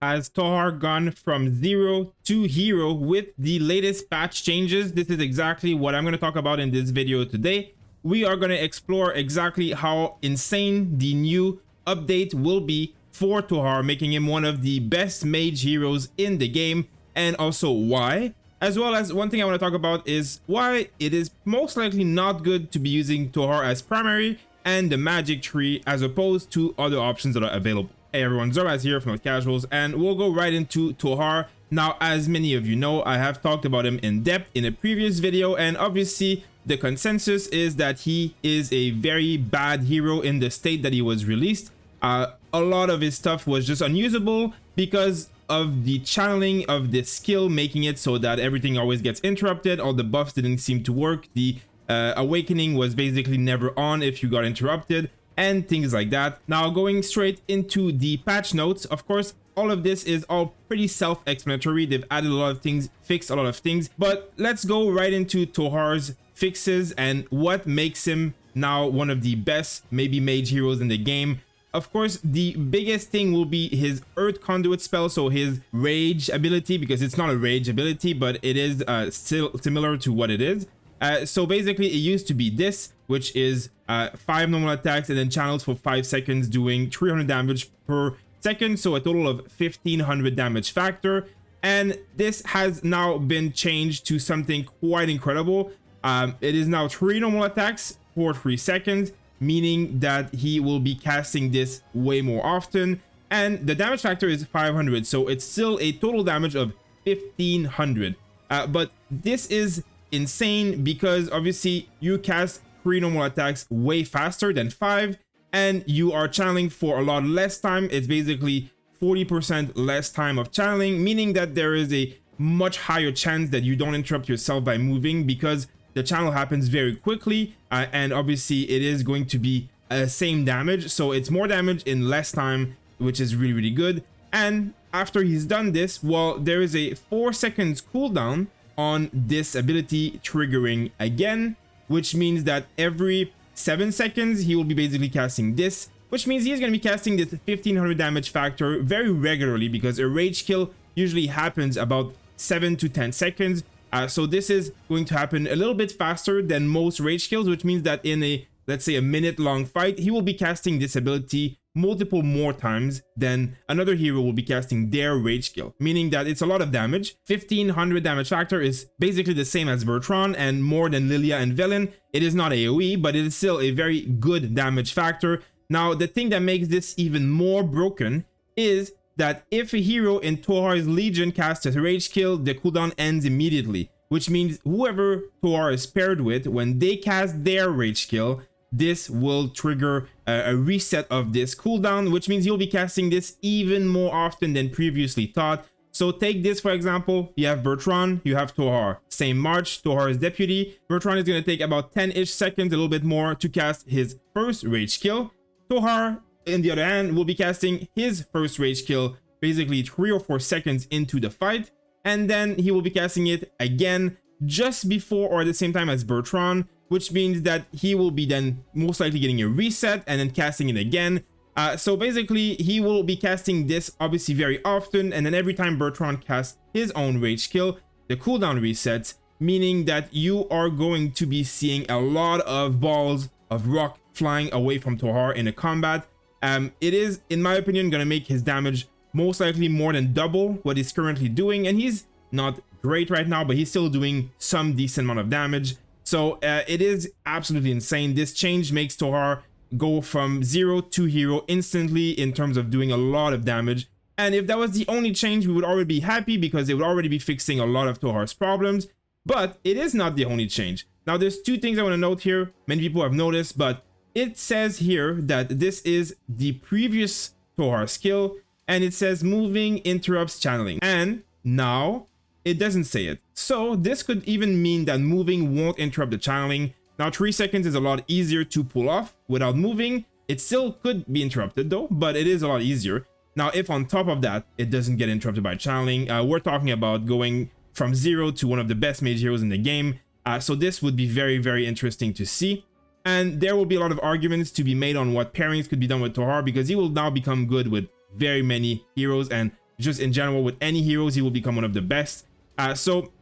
Has Tohar gone from zero to hero with the latest patch changes? This is exactly what I'm going to talk about in this video today. We are going to explore exactly how insane the new update will be for Tohar, making him one of the best mage heroes in the game, and also why. As well as one thing I want to talk about is why it is most likely not good to be using Tohar as primary and the magic tree as opposed to other options that are available. Hey everyone, Zoraz here from Casuals, and we'll go right into Tohar. Now, as many of you know, I have talked about him in depth in a previous video, and obviously the consensus is that he is a very bad hero in the state that he was released. A lot of his stuff was just unusable because of the channeling of this skill, making it so that everything always gets interrupted. All the buffs didn't seem to work. The awakening was basically never on if you got interrupted, and things like that. Now, going straight into the patch notes, of course, all of this is all pretty self-explanatory. They've added a lot of things, fixed a lot of things, but let's go right into Tohar's fixes and what makes him now one of the best, maybe mage heroes in the game. Of course, the biggest thing will be his Earth Conduit spell, so his rage ability, because it's not a rage ability, but it is still similar to what it is. So basically, it used to be this, which is 5 normal attacks and then channels for 5 seconds, doing 300 damage per second, so a total of 1500 damage factor. And this has now been changed to something quite incredible. It is now 3 normal attacks for 3 seconds, meaning that he will be casting this way more often, and the damage factor is 500, so it's still a total damage of 1500. But this is insane because obviously you cast 3 normal attacks way faster than 5, and you are channeling for a lot less time. It's basically 40% less time of channeling, meaning that there is a much higher chance that you don't interrupt yourself by moving, because the channel happens very quickly, and obviously it is going to be same damage, so it's more damage in less time, which is really good. And after he's done this, well, there is a 4 seconds cooldown on this ability triggering again, which means that every 7 seconds he will be basically casting this, which means he's going to be casting this 1500 damage factor very regularly, because a rage kill usually happens about 7 to 10 seconds. So this is going to happen a little bit faster than most rage kills, which means that in a, let's say, a minute long fight, he will be casting this ability multiple more times than another hero will be casting their rage kill, meaning that it's a lot of damage. 1500 damage factor is basically the same as Bertrand and more than Lilia and Velen. It is not AoE, but it is still a very good damage factor. Now, the thing that makes this even more broken is that if a hero in Tohar's Legion casts a rage kill, the cooldown ends immediately, which means whoever Tohar is paired with, when they cast their rage kill, this will trigger a reset of this cooldown, which means you'll be casting this even more often than previously thought. So take this, for example, you have Bertrand, you have Tohar. Same march, Tohar is deputy. Bertrand is going to take about 10-ish seconds, a little bit more, to cast his first rage kill. Tohar, on the other hand, will be casting his first rage kill basically 3 or 4 seconds into the fight, and then he will be casting it again just before or at the same time as Bertrand, which means that he will be then most likely getting a reset and then casting it again. So basically, he will be casting this obviously very often, and then every time Bertrand casts his own rage kill, the cooldown resets, meaning that you are going to be seeing a lot of balls of rock flying away from Tohar in a combat. It is, in my opinion, going to make his damage most likely more than double what he's currently doing, and he's not great right now, but he's still doing some decent amount of damage. So it is absolutely insane. This change makes Tohar go from 0 to hero instantly in terms of doing a lot of damage. And if that was the only change, we would already be happy, because it would already be fixing a lot of Tohar's problems. But it is not the only change. Now, there's 2 things I want to note here. Many people have noticed, but it says here that this is the previous Tohar skill, and it says moving interrupts channeling. And now it doesn't say it. So this could even mean that moving won't interrupt the channeling. Now, 3 seconds is a lot easier to pull off without moving. It still could be interrupted though, but it is a lot easier. Now, if on top of that, it doesn't get interrupted by channeling, we're talking about going from 0 to one of the best mage heroes in the game. So this would be very interesting to see. And there will be a lot of arguments to be made on what pairings could be done with Tohar, because he will now become good with very many heroes, and just in general with any heroes, he will become one of the best. So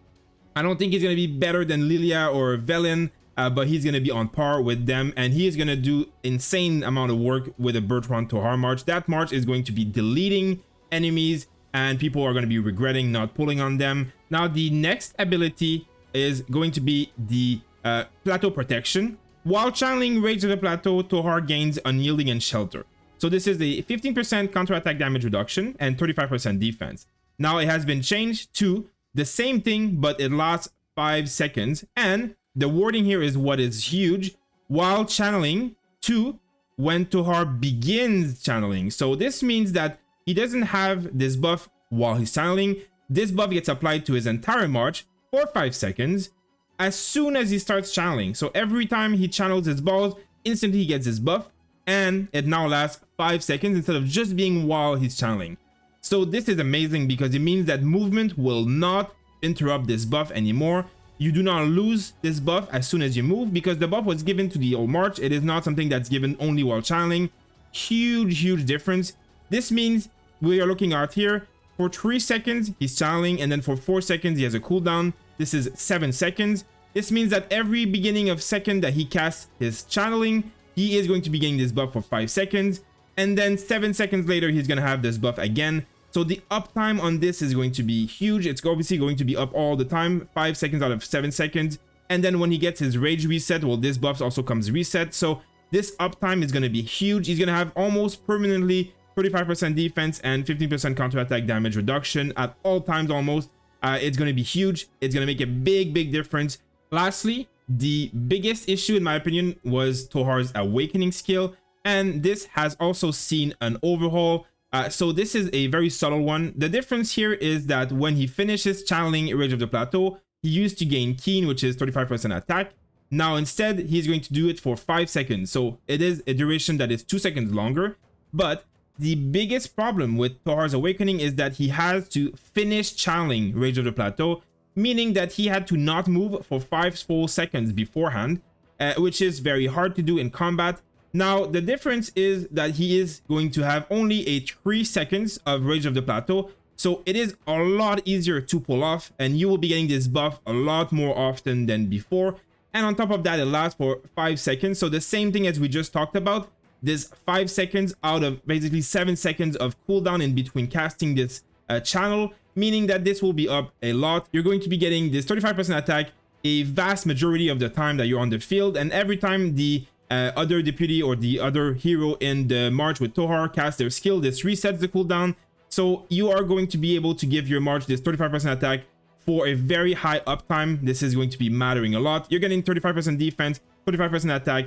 I don't think he's going to be better than Lilia or Velen, but he's going to be on par with them, and he is going to do insane amount of work with a Bertrand Tohar March. That March is going to be deleting enemies, and people are going to be regretting not pulling on them. Now, the next ability is going to be the Plateau Protection. While channeling Rage of the Plateau, Tohar gains Unyielding and Shelter. So this is a 15% counterattack damage reduction and 35% defense. Now, it has been changed to the same thing, but it lasts 5 seconds, and the wording here is what is huge: while channeling, to when Tohar begins channeling. So this means that he doesn't have this buff while he's channeling. This buff gets applied to his entire march for 5 seconds as soon as he starts channeling. So every time he channels his balls, instantly he gets his buff, and it now lasts 5 seconds instead of just being while he's channeling. So this is amazing because it means that movement will not interrupt this buff anymore. You do not lose this buff as soon as you move, because the buff was given to the old march. It is not something that's given only while channeling. Huge difference. This means we are looking at here, for 3 seconds he's channeling, and then for 4 seconds he has a cooldown. This is 7 seconds. This means that every beginning of second that he casts his channeling, he is going to be getting this buff for 5 seconds, and then 7 seconds later he's going to have this buff again. So the uptime on this is going to be huge. It's obviously going to be up all the time, 5 seconds out of 7 seconds. And then when he gets his rage reset, well, this buff also comes reset. So this uptime is going to be huge. He's going to have almost permanently 35% defense and 15% counterattack damage reduction at all times almost. It's going to be huge. It's going to make a big difference. Lastly, the biggest issue in my opinion was Tohar's Awakening skill. And this has also seen an overhaul. So this is a very subtle one. The difference here is that when he finishes channeling Rage of the Plateau, he used to gain Keen, which is 35% attack. Now instead, he's going to do it for 5 seconds. So it is a duration that is 2 seconds longer. But the biggest problem with Tohar's Awakening is that he has to finish channeling Rage of the Plateau, meaning that he had to not move for 5 full seconds beforehand, which is very hard to do in combat. Now, the difference is that he is going to have only a 3 seconds of Rage of the Plateau, so it is a lot easier to pull off, and you will be getting this buff a lot more often than before. And on top of that, it lasts for 5 seconds, so the same thing as we just talked about, this 5 seconds out of basically 7 seconds of cooldown in between casting this channel, meaning that this will be up a lot. You're going to be getting this 35% attack a vast majority of the time that you're on the field, and every time the other deputy or the other hero in the march with Tohar cast their skill, this resets the cooldown. So you are going to be able to give your march this 35% attack for a very high uptime. This is going to be mattering a lot. You're getting 35% defense, 35% attack,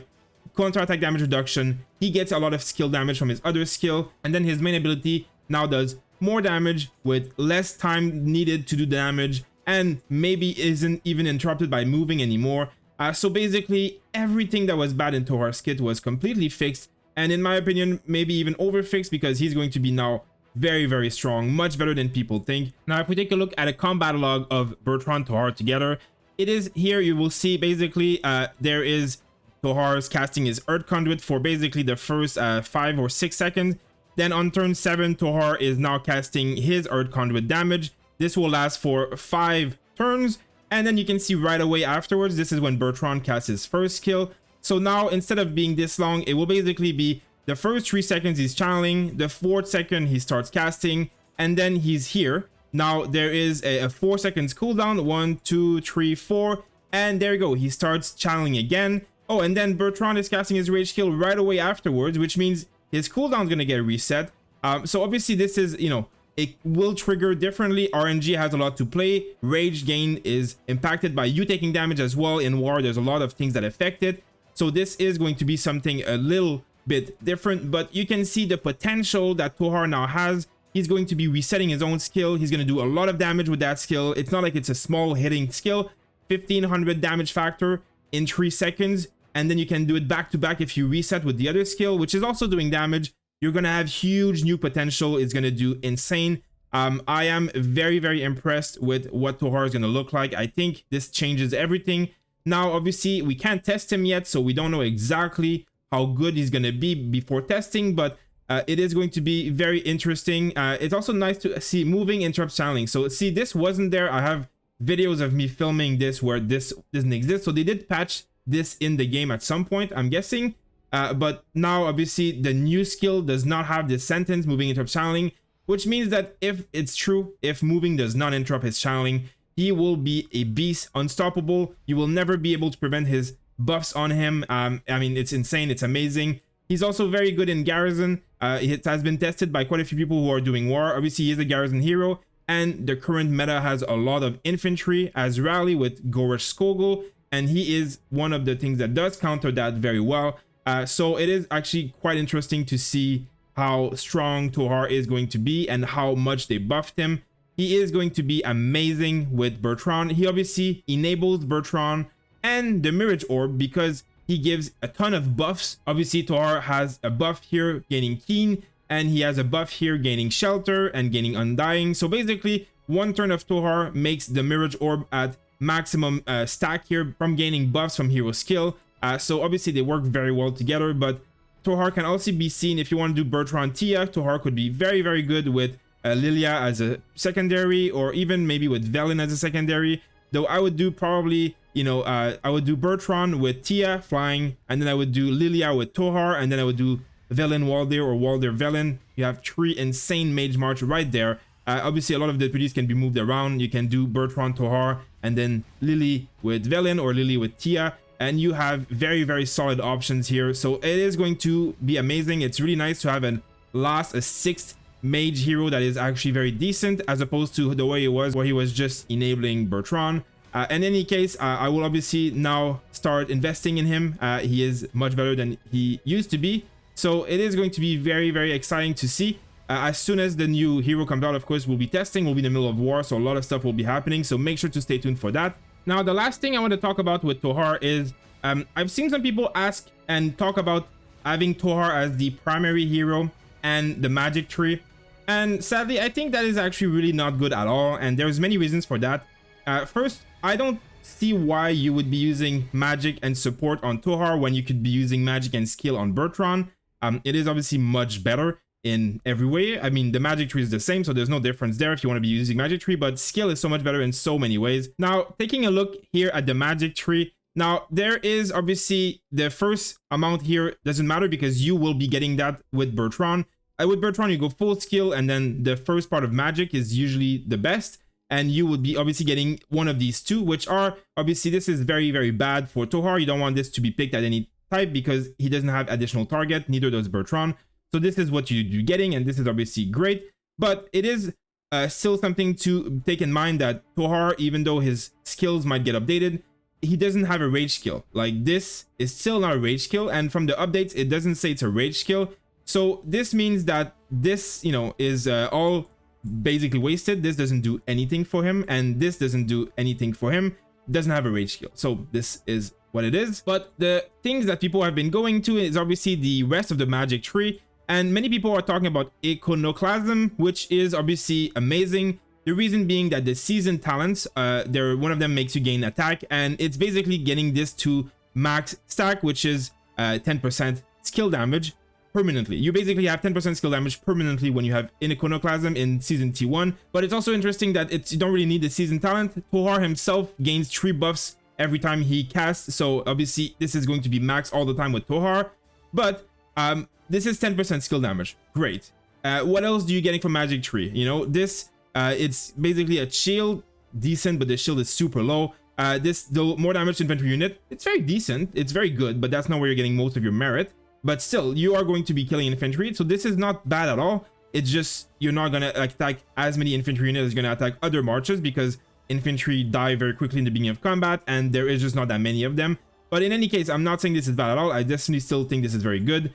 counter-attack damage reduction. He gets a lot of skill damage from his other skill, and then his main ability now does more damage with less time needed to do damage, and maybe isn't even interrupted by moving anymore. So basically, everything that was bad in Tohar's kit was completely fixed, and in my opinion, maybe even overfixed, because he's going to be now very strong, much better than people think. Now, if we take a look at a combat log of Bertrand Tohar together, it is here you will see basically there is Tohar's casting his Earth Conduit for basically the first 5 or 6 seconds. Then on turn 7, Tohar is now casting his Earth Conduit damage. This will last for 5 turns. And then you can see right away afterwards, this is when Bertrand casts his first skill. So now, instead of being this long, it will basically be the first 3 seconds he's channeling, the 4th second he starts casting, and then he's here. Now, there is a 4 seconds cooldown, 1, 2, 3, 4, and there you go, he starts channeling again. Oh, and then Bertrand is casting his rage skill right away afterwards, which means his cooldown is going to get reset. So obviously this is, you know, it will trigger differently. RNG has a lot to play. Rage gain is impacted by you taking damage as well. In war, there's a lot of things that affect it. So this is going to be something a little bit different, but you can see the potential that Tohar now has. He's going to be resetting his own skill. He's going to do a lot of damage with that skill. It's not like it's a small hitting skill. 1500 damage factor in 3 seconds. And then you can do it back to back if you reset with the other skill, which is also doing damage. You're going to have huge new potential. It's going to do insane. I am very impressed with what Tohar is going to look like. I think this changes everything. Now, obviously, we can't test him yet, so we don't know exactly how good he's going to be before testing, but it is going to be very interesting. It's also nice to see moving interrupt channeling. So see, this wasn't there. I have videos of me filming this where this doesn't exist. So they did patch this in the game at some point, I'm guessing. But now obviously the new skill does not have this sentence, moving interrupt channeling, which means that if it's true, if moving does not interrupt his channeling, he will be a beast, unstoppable. You will never be able to prevent his buffs on him. I mean, it's insane, it's amazing. He's also very good in Garrison. It has been tested by quite a few people who are doing war. Obviously, he is a Garrison hero, and the current meta has a lot of infantry as rally with Gorish Skogul, and he is one of the things that does counter that very well. So it is actually quite interesting to see how strong Tohar is going to be and how much they buffed him. He is going to be amazing with Bertrand. He obviously enables Bertrand and the Mirage Orb because he gives a ton of buffs. Obviously, Tohar has a buff here gaining Keen, and he has a buff here gaining Shelter and gaining Undying. So basically, one turn of Tohar makes the Mirage Orb at maximum stack here from gaining buffs from hero skill. So obviously they work very well together, but Tohar can also be seen if you want to do Bertrand Tia. Tohar could be very, very good with Lilia as a secondary, or even maybe with Velen as a secondary. Though I would do probably, you know, I would do Bertrand with Tia flying, and then I would do Lilia with Tohar, and then I would do Velen Waldir or Waldir Velen. You have 3 insane Mage March right there. Obviously, a lot of the deputies can be moved around. You can do Bertrand Tohar, and then Lily with Velen or Lily with Tia, and you have very, very solid options here. So it is going to be amazing. It's really nice to have a 6th mage hero that is actually very decent, as opposed to the way it was where he was just enabling Bertrand. In any case, I will obviously now start investing in him. He is much better than he used to be, so it is going to be very, very exciting to see. As soon as the new hero comes out, of course, we'll be testing. We'll be in the middle of war, so a lot of stuff will be happening, so make sure to stay tuned for that. Now, the last thing I want to talk about with Tohar is I've seen some people ask and talk about having Tohar as the primary hero and the magic tree, and sadly I think that is actually really not good at all, and there's many reasons for that. First, I don't see why you would be using magic and support on Tohar when you could be using magic and skill on Bertrand. It is obviously much better in every way. I mean, the magic tree is the same, so there's no difference there if you want to be using magic tree, but skill is so much better in so many ways. Now, taking a look here at the magic tree, now there is obviously the first amount here doesn't matter because you will be getting that with Bertrand. With Bertrand, you go full skill, and then the first part of magic is usually the best, and you would be obviously getting one of these two, which are obviously, this is very, very bad for Tohar. You don't want this to be picked at any type because he doesn't have additional target, neither does Bertrand. So this is what you're getting, and this is obviously great, but it is still something to take in mind that Tohar, even though his skills might get updated, he doesn't have a rage skill. Like, this is still not a rage skill, and from the updates, it doesn't say it's a rage skill. So this means that this, you know, is all basically wasted. This doesn't do anything for him, and this doesn't do anything for him. Doesn't have a rage skill. So this is what it is. But the things that people have been going to is obviously the rest of the magic tree. And many people are talking about Iconoclasm, which is obviously amazing. The reason being that the season talents, one of them makes you gain attack, and it's basically getting this to max stack, which is 10% skill damage permanently. You basically have 10% skill damage permanently when you have Iconoclasm in season T1. But it's also interesting that you don't really need the season talent. Tohar himself gains 3 buffs every time he casts, so obviously this is going to be max all the time with Tohar. But this is 10% skill damage. Great. What else do you getting from Magic Tree? You know, this it's basically a shield, decent, but the shield is super low. The more damage to infantry unit, it's very decent, it's very good, but that's not where you're getting most of your merit. But still, you are going to be killing infantry, so this is not bad at all. It's just you're not gonna attack as many infantry units as you're gonna attack other marches, because infantry die very quickly in the beginning of combat, and there is just not that many of them. But in any case, I'm not saying this is bad at all. I definitely still think this is very good.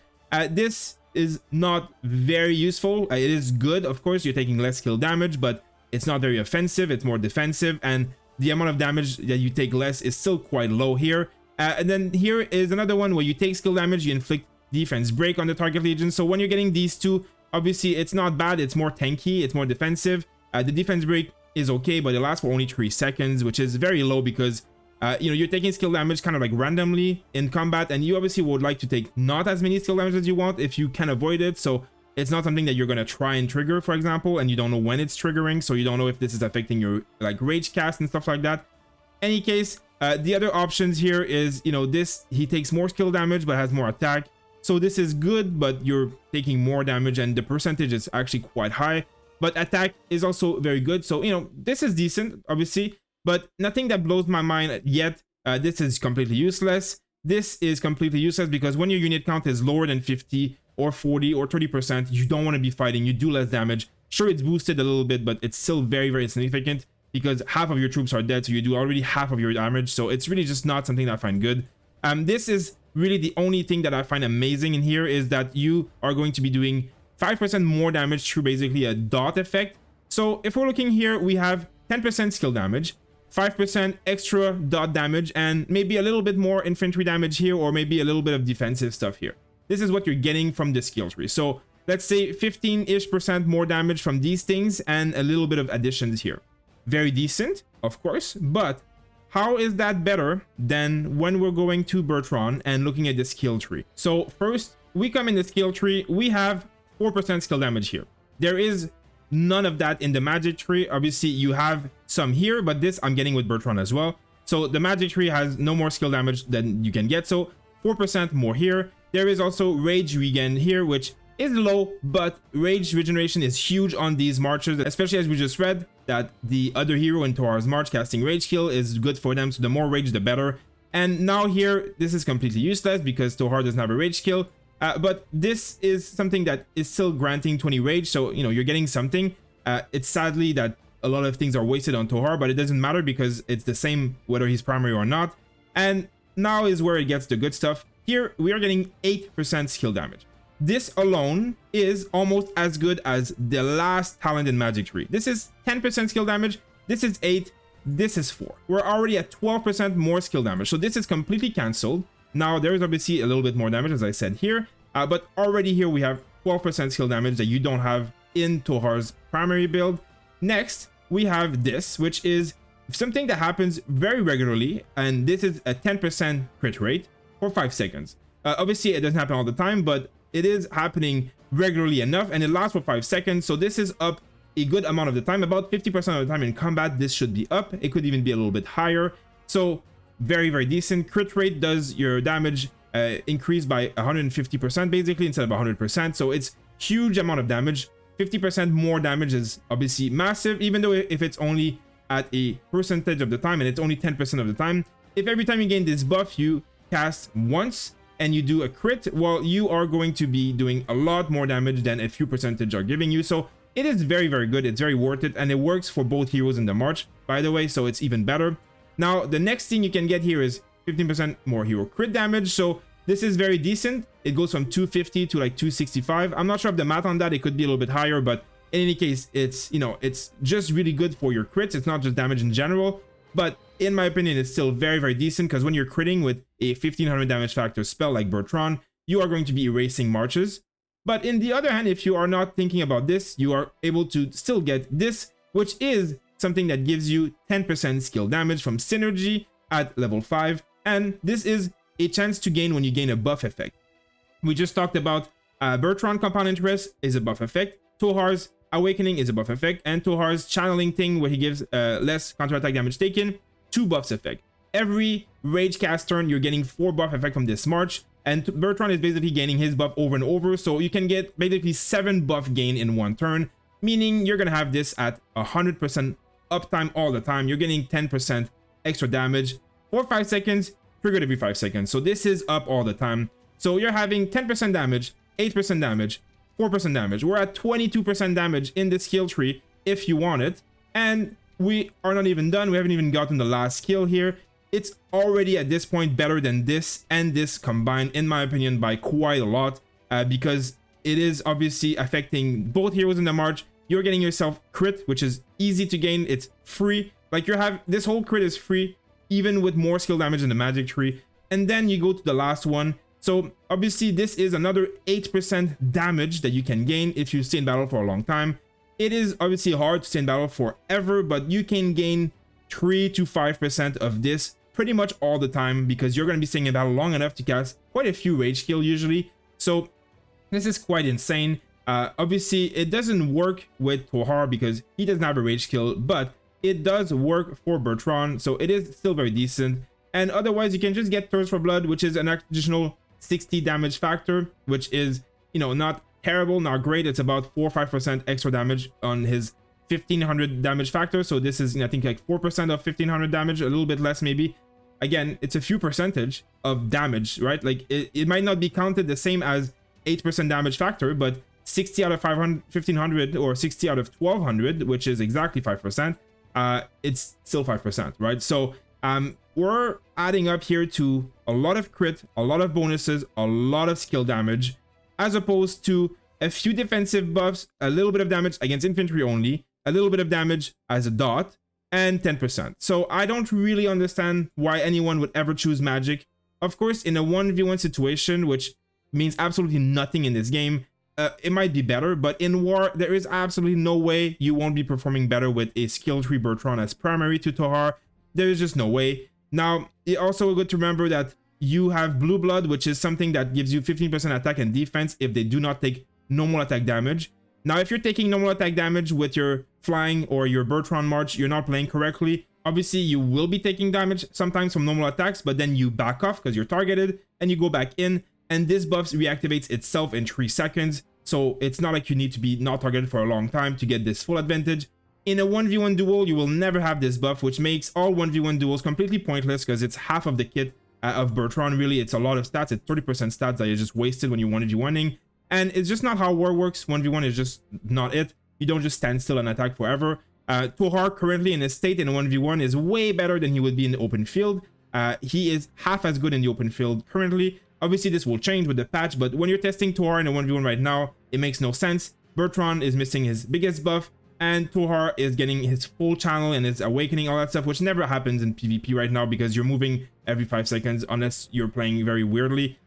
This is not very useful. It is good, of course, you're taking less skill damage, but it's not very offensive, it's more defensive, and the amount of damage that you take less is still quite low here. And then here is another one where you take skill damage, you inflict defense break on the target legion. So when you're getting these two, obviously it's not bad, it's more tanky, it's more defensive. The defense break is okay, but it lasts for only 3 seconds, which is very low because you know, you're taking skill damage kind of like randomly in combat, and you obviously would like to take not as many skill damage as you want if you can avoid it. So It's not something that you're going to try and trigger, for example, and you don't know when it's triggering, so you don't know if this is affecting your like rage cast and stuff like that. Any case, the other options here is, you know, this, he takes more skill damage but has more attack. So this is good, but you're taking more damage and the percentage is actually quite high. But attack is also very good. So, you know, this is decent, obviously, but nothing that blows my mind yet. This is completely useless. This is completely useless because when your unit count is lower than 50 or 40 or 30%, you don't want to be fighting. You do less damage. Sure, it's boosted a little bit, but it's still very, very significant because half of your troops are dead. So you do already half of your damage. So it's really just not something that I find good. This is really the only thing that I find amazing in here is that you are going to be doing 5% more damage through basically a dot effect. So if we're looking here, we have 10% skill damage, 5% extra dot damage, and maybe a little bit more infantry damage here, or maybe a little bit of defensive stuff here. This is what you're getting from the skill tree. So let's say 15-ish% more damage from these things and a little bit of additions here. Very decent, of course, but how is that better than when we're going to Bertrand and looking at the skill tree? So first, we come in the skill tree, we have 4% skill damage here. There is none of that in the magic tree. Obviously, you have some here, but this I'm getting with Bertrand as well. So the magic tree has no more skill damage than you can get. So 4% more here. There is also rage regen here, which is low, but rage regeneration is huge on these marches, especially as we just read that the other hero in Tohar's March casting rage kill is good for them. So the more rage, the better. And now here, this is completely useless because Tohar doesn't have a rage kill. But this is something that is still granting 20 rage. So, you know, you're getting something. It's sadly that a lot of things are wasted on Tohar, but it doesn't matter because it's the same whether he's primary or not. And now is where it gets the good stuff. Here, we are getting 8% skill damage. This alone is almost as good as the last talent in Magic Tree. This is 10% skill damage. This is 8. This is 4. We're already at 12% more skill damage. So this is completely cancelled. Now, there is obviously a little bit more damage, as I said here. But already here, we have 12% skill damage that you don't have in Tohar's primary build. Next, we have this, which is something that happens very regularly. And this is a 10% crit rate for 5 seconds. Obviously, it doesn't happen all the time, but it is happening regularly enough. And it lasts for 5 seconds. So this is up a good amount of the time. About 50% of the time in combat, this should be up. It could even be a little bit higher. So very, very decent. Crit rate does your damage increase by 150% basically instead of 100%. So it's huge amount of damage. 50% more damage is obviously massive, even though if it's only at a percentage of the time and it's only 10% of the time. If every time you gain this buff, you cast once and you do a crit, well, you are going to be doing a lot more damage than a few percentage are giving you. So it is very, very good. It's very worth it. And it works for both heroes in the March, by the way. So it's even better. Now, the next thing you can get here is 15% more hero crit damage. So this is very decent. It goes from 250 to like 265. I'm not sure of the math on that. It could be a little bit higher, but in any case, it's, you know, it's just really good for your crits. It's not just damage in general, but in my opinion, it's still very, very decent because when you're critting with a 1500 damage factor spell like Bertrand, you are going to be erasing marches. But in the other hand, if you are not thinking about this, you are able to still get this, which is something that gives you 10% skill damage from synergy at level 5. And this is a chance to gain when you gain a buff effect. We just talked about Bertrand Compound Interest is a buff effect. Tohar's Awakening is a buff effect. And Tohar's Channeling thing where he gives less counterattack damage taken, 2 buffs effect. Every rage cast turn, you're getting 4 buff effect from this March. And Bertrand is basically gaining his buff over and over. So you can get basically 7 buff gain in 1 turn. Meaning you're going to have this at 100% uptime all the time. You're getting 10% extra damage for 5 seconds, triggered every 5 seconds. So this is up all the time. So you're having 10% damage, 8% damage, 4% damage. We're at 22% damage in the skill tree if you want it. And we are not even done. We haven't even gotten the last skill here. It's already at this point better than this and this combined, in my opinion, by quite a lot. Because it is obviously affecting both heroes in the March. You're getting yourself crit, which is easy to gain. It's free. Like this whole crit is free, even with more skill damage in the magic tree. And then you go to the last one. So obviously this is another 8% damage that you can gain if you stay in battle for a long time. It is obviously hard to stay in battle forever, but you can gain 3 to 5% of this pretty much all the time because you're going to be staying in battle long enough to cast quite a few rage kill usually. So this is quite insane. Obviously, it doesn't work with Tohar because he doesn't have a rage skill, but it does work for Bertrand, so it is still very decent. And otherwise, you can just get Thirst for Blood, which is an additional 60 damage factor, which is, you know, not terrible, not great. It's about 4 or 5% extra damage on his 1500 damage factor. So this is, I think, like 4% of 1500 damage, a little bit less maybe. Again, it's a few percentage of damage, right? Like it might not be counted the same as 8% damage factor, but 60 out of 1500 or 60 out of 1200, which is exactly 5%, it's still 5%, right? So we're adding up here to a lot of crit, a lot of bonuses, a lot of skill damage, as opposed to a few defensive buffs, a little bit of damage against infantry only, a little bit of damage as a dot, and 10%. So I don't really understand why anyone would ever choose magic. Of course, in a 1v1 situation, which means absolutely nothing in this game, it might be better, but in war, there is absolutely no way you won't be performing better with a skill tree Bertrand as primary to Tohar. There is just no way. Now, it's also good to remember that you have Blue Blood, which is something that gives you 15% attack and defense if they do not take normal attack damage. Now, if you're taking normal attack damage with your flying or your Bertrand March, you're not playing correctly. Obviously, you will be taking damage sometimes from normal attacks, but then you back off because you're targeted and you go back in, and this buff reactivates itself in 3 seconds. So it's not like you need to be not targeted for a long time to get this full advantage. In a 1v1 duel, you will never have this buff, which makes all 1v1 duels completely pointless because it's half of the kit of Bertrand. Really, it's a lot of stats. It's 30% stats that you just wasted when you're 1v1ing. And it's just not how war works. 1v1 is just not it. You don't just stand still and attack forever. Tohar currently in his state in a 1v1 is way better than he would be in the open field. He is half as good in the open field currently. Obviously, this will change with the patch, but when you're testing Tohar in a 1v1 right now, it makes no sense. Bertrand is missing his biggest buff, and Tohar is getting his full channel and his awakening, all that stuff, which never happens in PvP right now because you're moving every 5 seconds unless you're playing very weirdly.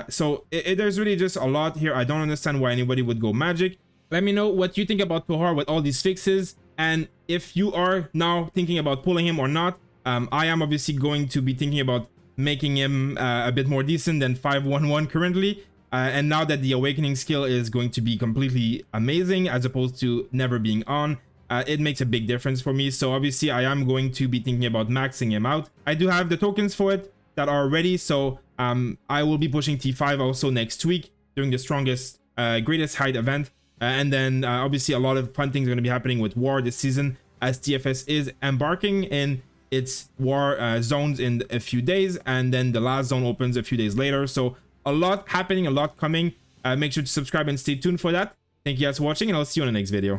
So there's really just a lot here. I don't understand why anybody would go magic. Let me know what you think about Tohar with all these fixes, and if you are now thinking about pulling him or not. I am obviously going to be thinking about making him a bit more decent than 511 currently. And now that the awakening skill is going to be completely amazing as opposed to never being on, it makes a big difference for me. So obviously I am going to be thinking about maxing him out. I do have the tokens for it that are ready, so I will be pushing T5 also next week during the strongest greatest height event. And then obviously a lot of fun things are going to be happening with war this season as TFS is embarking in its war zones in a few days, and then the last zone opens a few days later. So a lot happening, a lot coming. Make sure to subscribe and stay tuned for that. Thank you guys for watching, and I'll see you on the next video.